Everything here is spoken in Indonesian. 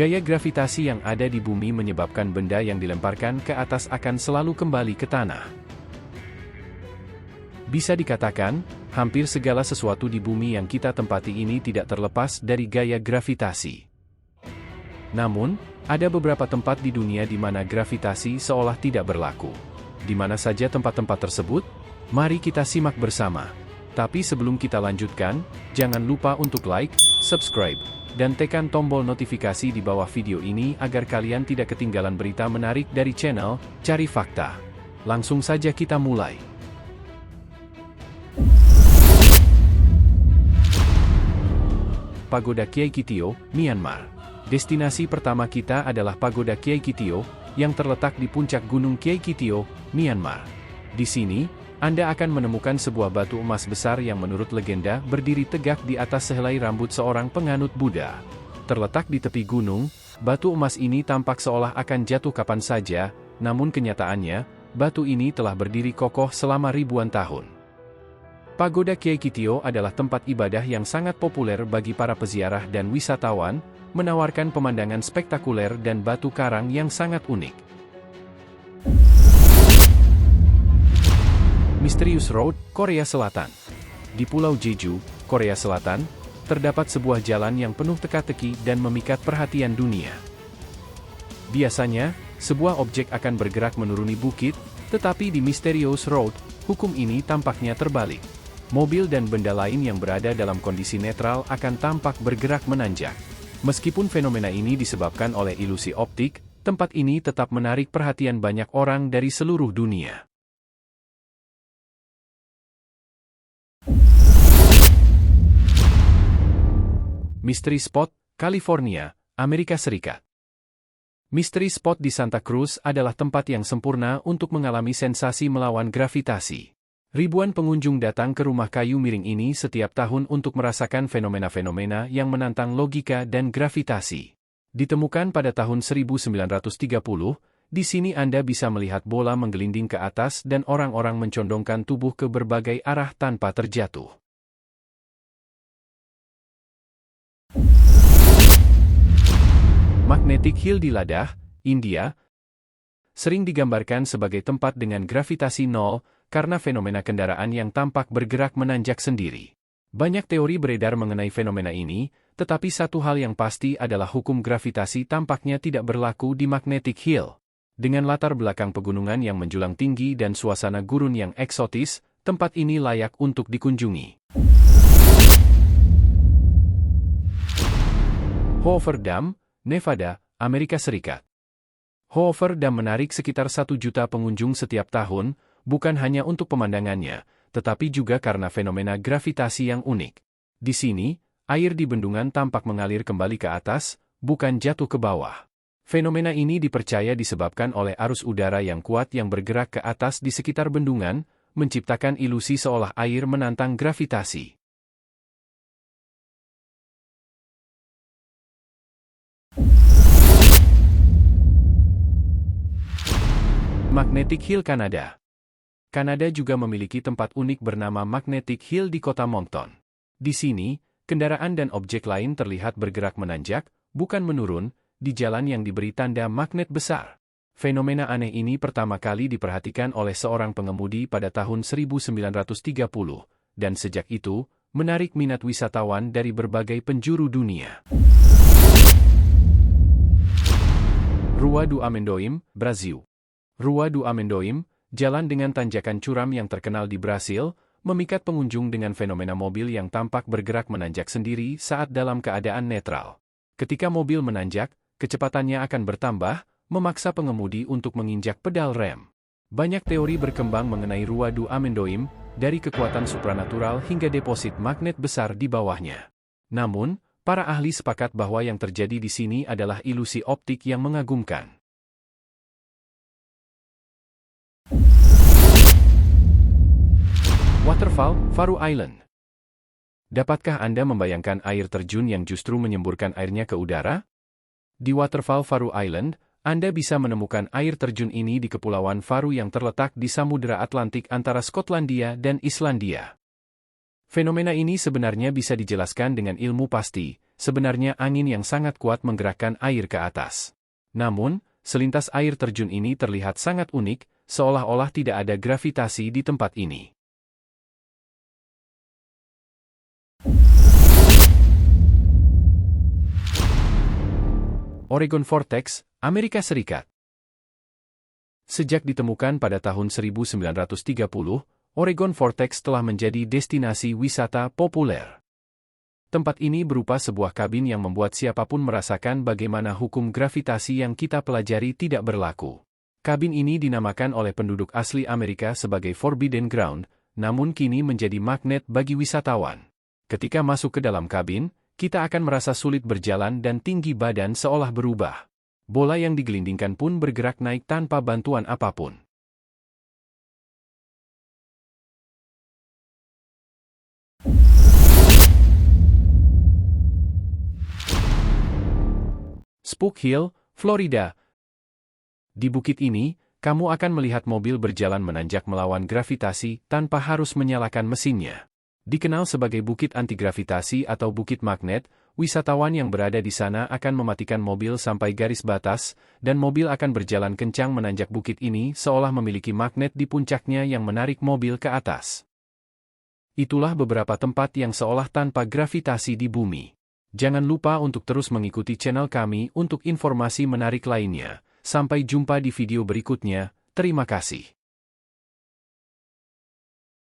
Gaya gravitasi yang ada di bumi menyebabkan benda yang dilemparkan ke atas akan selalu kembali ke tanah. Bisa dikatakan, hampir segala sesuatu di bumi yang kita tempati ini tidak terlepas dari gaya gravitasi. Namun, ada beberapa tempat di dunia di mana gravitasi seolah tidak berlaku. Di mana saja tempat-tempat tersebut? Mari kita simak bersama. Tapi sebelum kita lanjutkan, jangan lupa untuk like, subscribe, dan tekan tombol notifikasi di bawah video ini agar kalian tidak ketinggalan berita menarik dari channel Cari Fakta. Langsung saja kita mulai. Pagoda Kiai Kitio, Myanmar. Destinasi pertama kita adalah Pagoda Kiai Kitio, yang terletak di puncak Gunung Kiai Kitio, Myanmar. Di sini, Anda akan menemukan sebuah batu emas besar yang menurut legenda berdiri tegak di atas sehelai rambut seorang penganut Buddha. Terletak di tepi gunung, batu emas ini tampak seolah akan jatuh kapan saja, namun kenyataannya, batu ini telah berdiri kokoh selama ribuan tahun. Pagoda Kiai Kitio adalah tempat ibadah yang sangat populer bagi para peziarah dan wisatawan, menawarkan pemandangan spektakuler dan batu karang yang sangat unik. Misterius Road, Korea Selatan. Di Pulau Jeju, Korea Selatan, terdapat sebuah jalan yang penuh teka-teki dan memikat perhatian dunia. Biasanya, sebuah objek akan bergerak menuruni bukit, tetapi di Misterius Road, hukum ini tampaknya terbalik. Mobil dan benda lain yang berada dalam kondisi netral akan tampak bergerak menanjak. Meskipun fenomena ini disebabkan oleh ilusi optik, tempat ini tetap menarik perhatian banyak orang dari seluruh dunia. Mystery Spot, California, Amerika Serikat. Mystery Spot di Santa Cruz adalah tempat yang sempurna untuk mengalami sensasi melawan gravitasi. Ribuan pengunjung datang ke rumah kayu miring ini setiap tahun untuk merasakan fenomena-fenomena yang menantang logika dan gravitasi. Ditemukan pada tahun 1930, di sini Anda bisa melihat bola menggelinding ke atas dan orang-orang mencondongkan tubuh ke berbagai arah tanpa terjatuh. Magnetic Hill di Ladakh, India, sering digambarkan sebagai tempat dengan gravitasi nol karena fenomena kendaraan yang tampak bergerak menanjak sendiri. Banyak teori beredar mengenai fenomena ini, tetapi satu hal yang pasti adalah hukum gravitasi tampaknya tidak berlaku di Magnetic Hill. Dengan latar belakang pegunungan yang menjulang tinggi dan suasana gurun yang eksotis, tempat ini layak untuk dikunjungi. Hoover Dam, Nevada, Amerika Serikat. Hoover Dam menarik sekitar 1 juta pengunjung setiap tahun, bukan hanya untuk pemandangannya, tetapi juga karena fenomena gravitasi yang unik. Di sini, air di bendungan tampak mengalir kembali ke atas, bukan jatuh ke bawah. Fenomena ini dipercaya disebabkan oleh arus udara yang kuat yang bergerak ke atas di sekitar bendungan, menciptakan ilusi seolah air menantang gravitasi. Magnetic Hill, Kanada. Kanada juga memiliki tempat unik bernama Magnetic Hill di kota Moncton. Di sini, kendaraan dan objek lain terlihat bergerak menanjak, bukan menurun, di jalan yang diberi tanda magnet besar. Fenomena aneh ini pertama kali diperhatikan oleh seorang pengemudi pada tahun 1930, dan sejak itu, menarik minat wisatawan dari berbagai penjuru dunia. Rua do Amendoim, Brasil. Rua do Amendoim, jalan dengan tanjakan curam yang terkenal di Brasil, memikat pengunjung dengan fenomena mobil yang tampak bergerak menanjak sendiri saat dalam keadaan netral. Ketika mobil menanjak, kecepatannya akan bertambah, memaksa pengemudi untuk menginjak pedal rem. Banyak teori berkembang mengenai Rua do Amendoim, dari kekuatan supranatural hingga deposit magnet besar di bawahnya. Namun, para ahli sepakat bahwa yang terjadi di sini adalah ilusi optik yang mengagumkan. Waterfall, Faroe Island. Dapatkah Anda membayangkan air terjun yang justru menyemburkan airnya ke udara? Di Waterfall Faroe Island, Anda bisa menemukan air terjun ini di Kepulauan Faroe yang terletak di Samudra Atlantik antara Skotlandia dan Islandia. Fenomena ini sebenarnya bisa dijelaskan dengan ilmu pasti, sebenarnya angin yang sangat kuat menggerakkan air ke atas. Namun, selintas air terjun ini terlihat sangat unik, seolah-olah tidak ada gravitasi di tempat ini. Oregon Vortex, Amerika Serikat. Sejak ditemukan pada tahun 1930, Oregon Vortex telah menjadi destinasi wisata populer. Tempat ini berupa sebuah kabin yang membuat siapapun merasakan bagaimana hukum gravitasi yang kita pelajari tidak berlaku. Kabin ini dinamakan oleh penduduk asli Amerika sebagai Forbidden Ground, namun kini menjadi magnet bagi wisatawan. Ketika masuk ke dalam kabin, kita akan merasa sulit berjalan dan tinggi badan seolah berubah. Bola yang digelindingkan pun bergerak naik tanpa bantuan apapun. Spook Hill, Florida. Di bukit ini, kamu akan melihat mobil berjalan menanjak melawan gravitasi tanpa harus menyalakan mesinnya. Dikenal sebagai bukit anti-gravitasi atau bukit magnet, wisatawan yang berada di sana akan mematikan mobil sampai garis batas, dan mobil akan berjalan kencang menanjak bukit ini seolah memiliki magnet di puncaknya yang menarik mobil ke atas. Itulah beberapa tempat yang seolah tanpa gravitasi di bumi. Jangan lupa untuk terus mengikuti channel kami untuk informasi menarik lainnya. Sampai jumpa di video berikutnya. Terima kasih.